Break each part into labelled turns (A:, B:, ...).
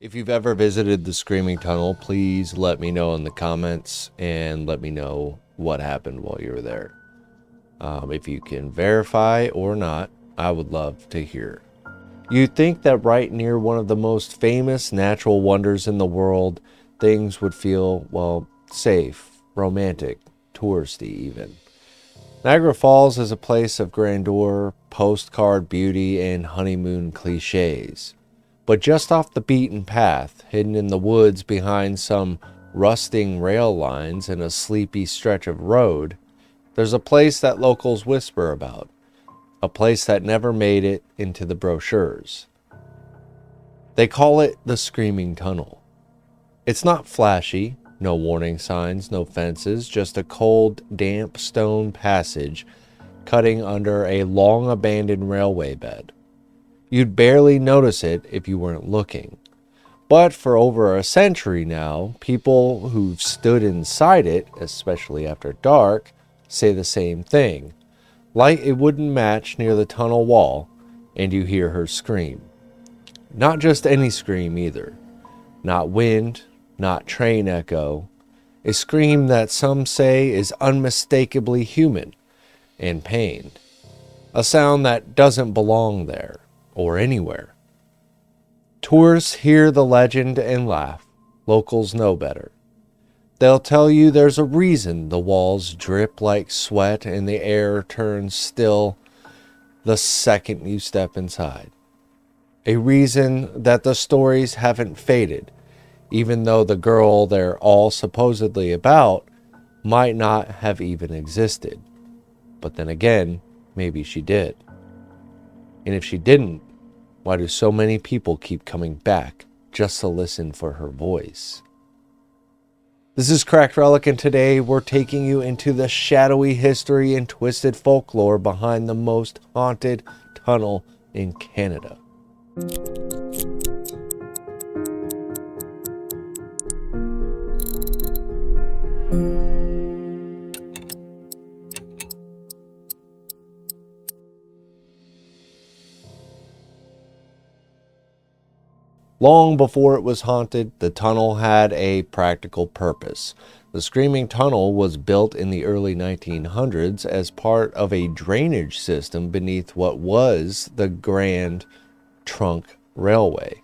A: If you've ever visited the Screaming Tunnel, please let me know in the comments and let me know what happened while you were there. If you can verify or not, I would love to hear. You'd think that right near one of the most famous natural wonders in the world, things would feel, well, safe, romantic, touristy even. Niagara Falls is a place of grandeur, postcard beauty, and honeymoon cliches. But just off the beaten path, hidden in the woods behind some rusting rail lines and a sleepy stretch of road, there's a place that locals whisper about. A place that never made it into the brochures. They call it the Screaming Tunnel. It's not flashy, no warning signs, no fences, just a cold, damp stone passage cutting under a long abandoned railway bed. You'd barely notice it if you weren't looking. But for over a century now, people who've stood inside it, especially after dark, say the same thing. Light it wouldn't match near the tunnel wall, and you hear her scream. Not just any scream either. Not wind, not train echo. A scream that some say is unmistakably human and pained. A sound that doesn't belong there or anywhere. Tourists hear the legend and laugh. Locals know better. They'll tell you there's a reason the walls drip like sweat and the air turns still the second you step inside. A reason that the stories haven't faded, even though the girl they're all supposedly about might not have even existed. But then again, maybe she did. And if she didn't, why do so many people keep coming back just to listen for her voice? This is Cracked Relic, and today we're taking you into the shadowy history and twisted folklore behind the most haunted tunnel in Canada. Long before it was haunted, the tunnel had a practical purpose. The Screaming Tunnel was built in the early 1900s as part of a drainage system beneath what was the Grand Trunk Railway.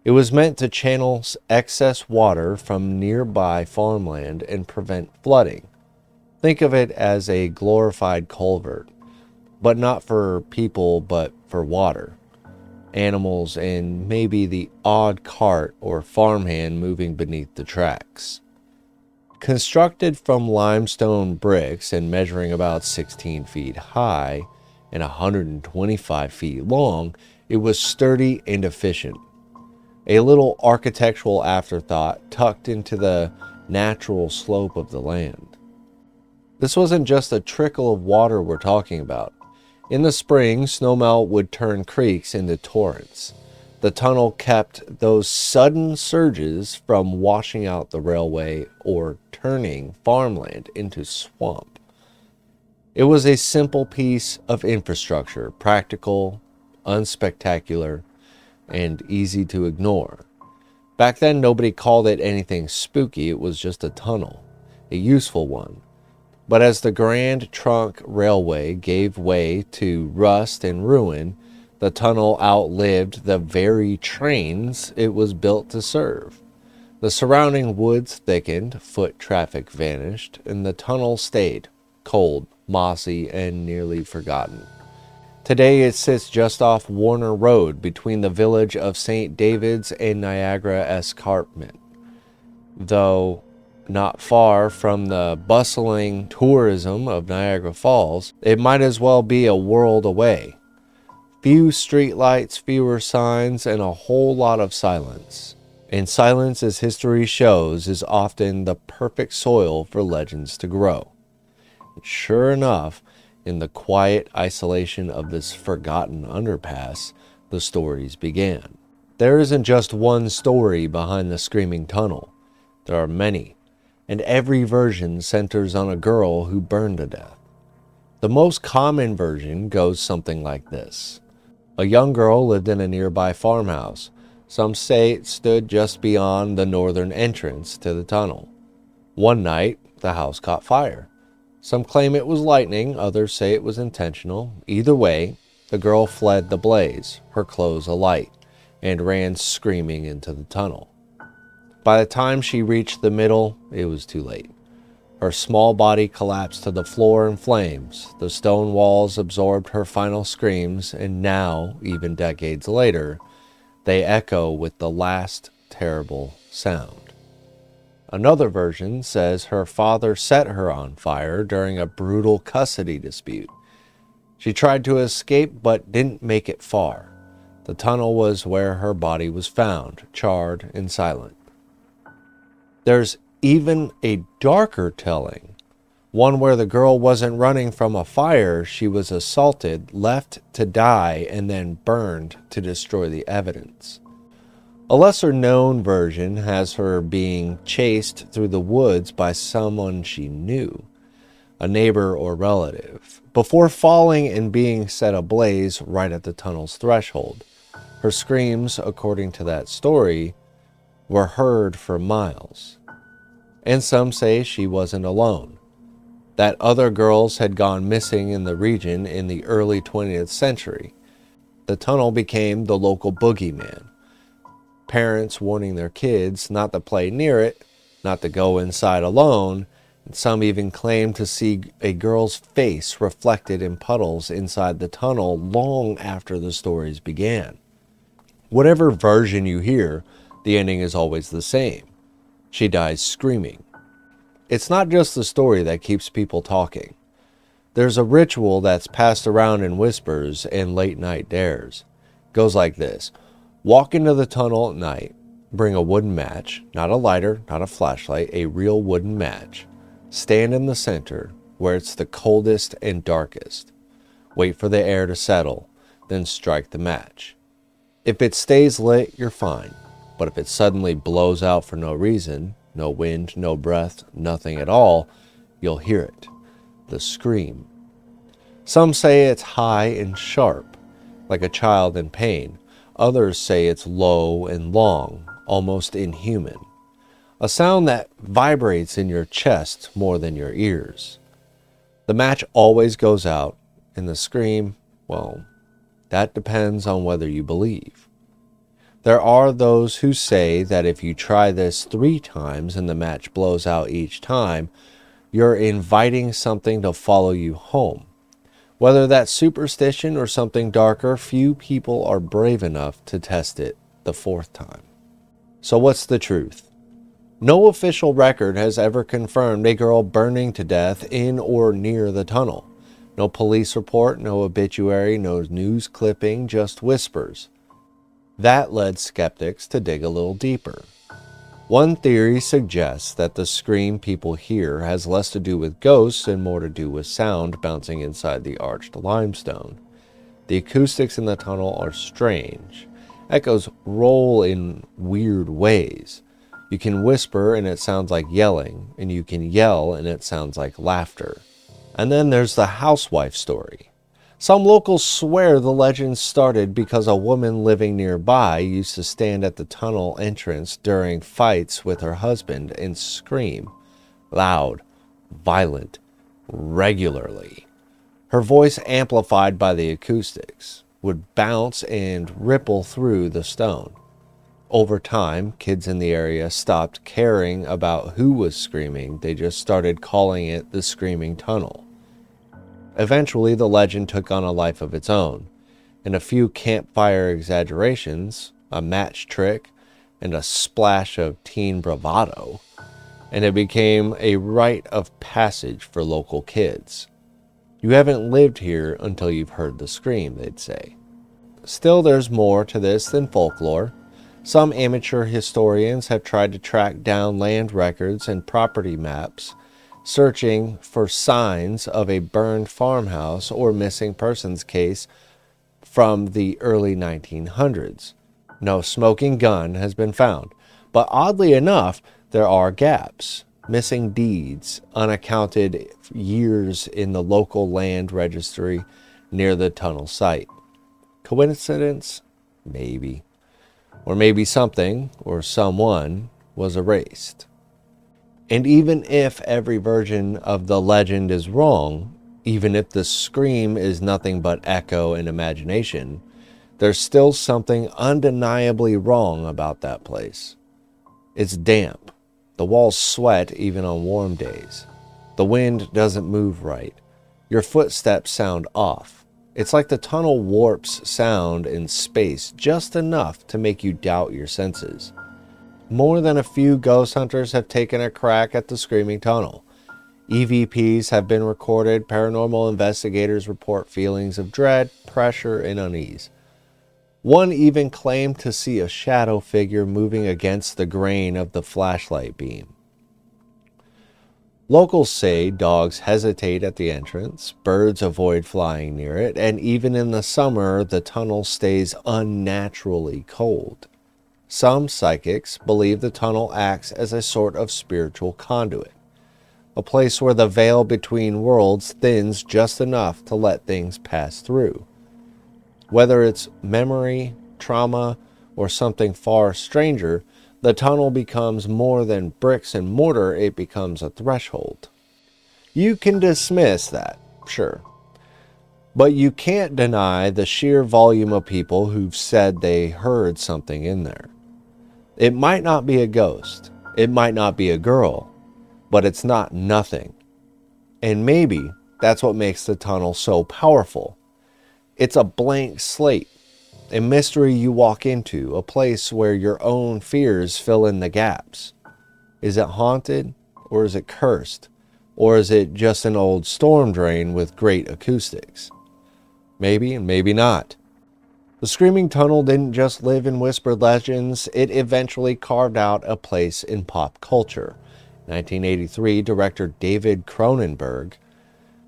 A: It was meant to channel excess water from nearby farmland and prevent flooding. Think of it as a glorified culvert, but not for people, but for water, animals, and maybe the odd cart or farmhand moving beneath the tracks. Constructed from limestone bricks and measuring about 16 feet high and 125 feet long, it was sturdy and efficient. A little architectural afterthought tucked into the natural slope of the land. This wasn't just a trickle of water we're talking about. In the spring, snowmelt would turn creeks into torrents. The tunnel kept those sudden surges from washing out the railway or turning farmland into swamp. It was a simple piece of infrastructure, practical, unspectacular, and easy to ignore. Back then, nobody called it anything spooky. It was just a tunnel, a useful one. But as the Grand Trunk Railway gave way to rust and ruin, the tunnel outlived the very trains it was built to serve. The surrounding woods thickened, foot traffic vanished, and the tunnel stayed, cold, mossy, and nearly forgotten. Today it sits just off Warner Road between the village of St. David's and Niagara Escarpment, though not far from the bustling tourism of Niagara Falls. It might as well be a world away. Few streetlights, fewer signs, and a whole lot of silence. And silence, as history shows, is often the perfect soil for legends to grow. And sure enough, in the quiet isolation of this forgotten underpass, the stories began. There isn't just one story behind the Screaming Tunnel. There are many, and every version centers on a girl who burned to death. The most common version goes something like this. A young girl lived in a nearby farmhouse. Some say it stood just beyond the northern entrance to the tunnel. One night, the house caught fire. Some claim it was lightning, others say it was intentional. Either way, the girl fled the blaze, her clothes alight, and ran screaming into the tunnel. By the time she reached the middle, it was too late. Her small body collapsed to the floor in flames. The stone walls absorbed her final screams, and now, even decades later, they echo with the last terrible sound. Another version says her father set her on fire during a brutal custody dispute. She tried to escape but didn't make it far. The tunnel was where her body was found, charred and silent. There's even a darker telling, one where the girl wasn't running from a fire, she was assaulted, left to die, and then burned to destroy the evidence. A lesser-known version has her being chased through the woods by someone she knew, a neighbor or relative, before falling and being set ablaze right at the tunnel's threshold. Her screams, according to that story, were heard for miles. And some say she wasn't alone, that other girls had gone missing in the region in the early 20th century. The tunnel became the local boogeyman. Parents warning their kids not to play near it, not to go inside alone, and some even claim to see a girl's face reflected in puddles inside the tunnel long after the stories began. Whatever version you hear, the ending is always the same. She dies screaming. It's not just the story that keeps people talking. There's a ritual that's passed around in whispers and late night dares. It goes like this. Walk into the tunnel at night, bring a wooden match, not a lighter, not a flashlight, a real wooden match. Stand in the center where it's the coldest and darkest. Wait for the air to settle, then strike the match. If it stays lit, you're fine. But if it suddenly blows out for no reason, no wind, no breath, nothing at all, you'll hear it. The scream. Some say it's high and sharp, like a child in pain. Others say it's low and long, almost inhuman. A sound that vibrates in your chest more than your ears. The match always goes out, and the scream, well, that depends on whether you believe. There are those who say that if you try this 3 times and the match blows out each time, you're inviting something to follow you home. Whether that's superstition or something darker, few people are brave enough to test it the 4th time. So what's the truth? No official record has ever confirmed a girl burning to death in or near the tunnel. No police report, no obituary, no news clipping, just whispers. That led skeptics to dig a little deeper. One theory suggests that the scream people hear has less to do with ghosts and more to do with sound bouncing inside the arched limestone. The acoustics in the tunnel are strange. Echoes roll in weird ways. You can whisper and it sounds like yelling, and you can yell and it sounds like laughter. And then there's the housewife story. Some locals swear the legend started because a woman living nearby used to stand at the tunnel entrance during fights with her husband and scream, loud, violent, regularly. Her voice, amplified by the acoustics, would bounce and ripple through the stone. Over time, kids in the area stopped caring about who was screaming. They just started calling it the Screaming Tunnel. Eventually, the legend took on a life of its own, and a few campfire exaggerations, a match trick, and a splash of teen bravado, and it became a rite of passage for local kids. You haven't lived here until you've heard the scream, they'd say. Still, there's more to this than folklore. Some amateur historians have tried to track down land records and property maps, searching for signs of a burned farmhouse or missing persons case from the early 1900s. No smoking gun has been found, but oddly enough, there are gaps, missing deeds, unaccounted years in the local land registry near the tunnel site. Coincidence? Maybe. Or maybe something or someone was erased. And even if every version of the legend is wrong, even if the scream is nothing but echo and imagination, there's still something undeniably wrong about that place. It's damp. The walls sweat even on warm days. The wind doesn't move right. Your footsteps sound off. It's like the tunnel warps sound in space just enough to make you doubt your senses. More than a few ghost hunters have taken a crack at the Screaming Tunnel. EVPs have been recorded. Paranormal investigators report feelings of dread, pressure, and unease. One even claimed to see a shadow figure moving against the grain of the flashlight beam. Locals say dogs hesitate at the entrance, birds avoid flying near it, and even in the summer, the tunnel stays unnaturally cold. Some psychics believe the tunnel acts as a sort of spiritual conduit, a place where the veil between worlds thins just enough to let things pass through. Whether it's memory, trauma, or something far stranger, the tunnel becomes more than bricks and mortar, it becomes a threshold. You can dismiss that, sure, but you can't deny the sheer volume of people who've said they heard something in there. It might not be a ghost, it might not be a girl, but it's not nothing. And maybe that's what makes the tunnel so powerful. It's a blank slate, a mystery you walk into, a place where your own fears fill in the gaps. Is it haunted, or is it cursed, or is it just an old storm drain with great acoustics? Maybe and maybe not. The Screaming Tunnel didn't just live in whispered legends, it eventually carved out a place in pop culture. In 1983, director David Cronenberg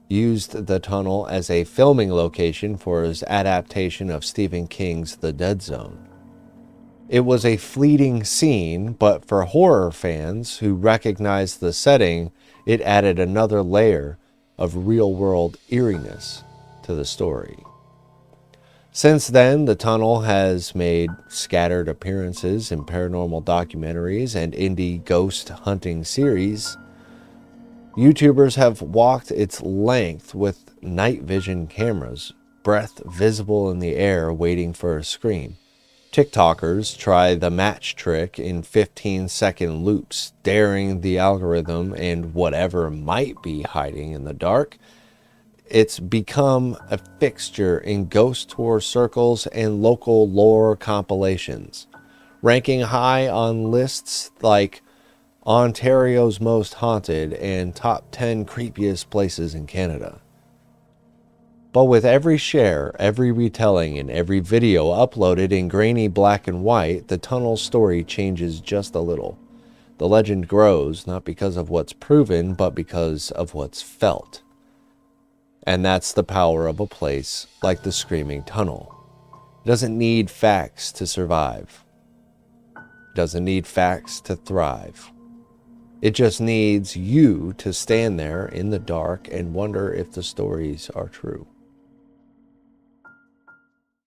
A: used the tunnel as a filming location for his adaptation of Stephen King's The Dead Zone. It was a fleeting scene, but for horror fans who recognized the setting, it added another layer of real-world eeriness to the story. Since then, the tunnel has made scattered appearances in paranormal documentaries and indie ghost hunting series. YouTubers have walked its length with night vision cameras, breath visible in the air waiting for a scream. TikTokers try the match trick in 15-second loops, daring the algorithm and whatever might be hiding in the dark. It's become a fixture in ghost tour circles and local lore compilations, ranking high on lists like Ontario's Most Haunted and Top 10 Creepiest Places in Canada. But with every share, every retelling, and every video uploaded in grainy black and white, the tunnel's story changes just a little. The legend grows, not because of what's proven, but because of what's felt. And that's the power of a place like the Screaming Tunnel. It doesn't need facts to survive. It doesn't need facts to thrive. It just needs you to stand there in the dark and wonder if the stories are true.